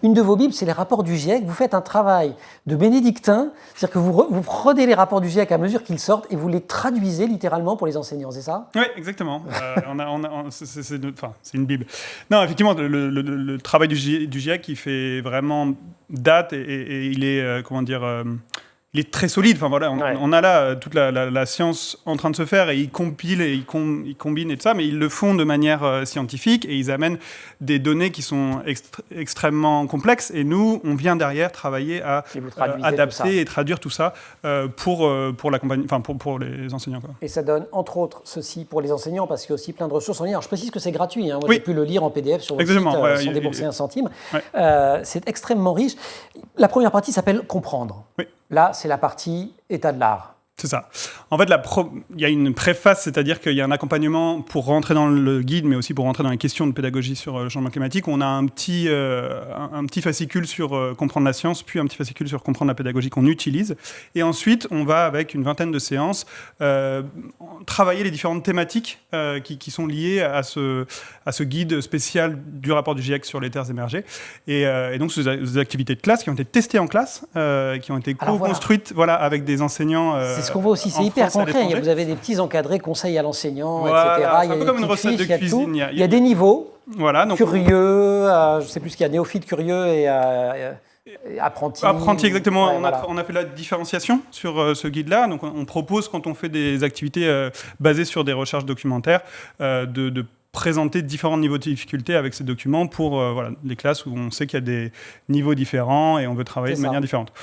Une de vos Bibles, c'est les rapports du GIEC. Vous faites un travail de bénédictin, c'est-à-dire que vous prenez les rapports du GIEC à mesure qu'ils sortent et vous les traduisez littéralement pour les enseignants, c'est ça? Oui, exactement. C'est une Bible. Non, effectivement, le travail du GIEC, qui fait vraiment date et il est, il est très solide. Enfin, voilà, on a là toute la science en train de se faire et ils compilent et ils combinent et tout ça, mais ils le font de manière scientifique et ils amènent des données qui sont extrêmement complexes. Et nous, on vient derrière travailler à adapter et traduire tout ça pour la compagnie, enfin pour les enseignants, quoi. Et ça donne entre autres ceci pour les enseignants parce qu'il y a aussi plein de ressources en ligne. Alors je précise que c'est gratuit. Moi, j'ai pu le lire en PDF sur votre site sans débourser un centime. Ouais. C'est extrêmement riche. La première partie s'appelle Comprendre. Oui. Là, c'est la partie état de l'art. C'est ça. En fait, il y a une préface, c'est-à-dire qu'il y a un accompagnement pour rentrer dans le guide, mais aussi pour rentrer dans les questions de pédagogie sur le changement climatique. On a un petit fascicule sur comprendre la science, puis un petit fascicule sur comprendre la pédagogie qu'on utilise. Et ensuite, on va, avec une vingtaine de séances, travailler les différentes thématiques qui sont liées à ce guide spécial du rapport du GIEC sur les terres émergées. Et donc, ce sont des activités de classe qui ont été testées en classe, qui ont été co-construites avec des enseignants. C'est ce qu'on voit aussi, c'est hyper concret. Vous avez des petits encadrés, conseils à l'enseignant, voilà, etc. C'est un peu comme une recette de cuisine. Il y a des niveaux, donc curieux, je ne sais plus ce qu'il y a, néophyte, curieux et apprenti. Apprenti, exactement. On a fait la différenciation sur ce guide-là. Donc on propose, quand on fait des activités basées sur des recherches documentaires, de présenter différents niveaux de difficulté avec ces documents pour les classes où on sait qu'il y a des niveaux différents et on veut travailler de manière différente.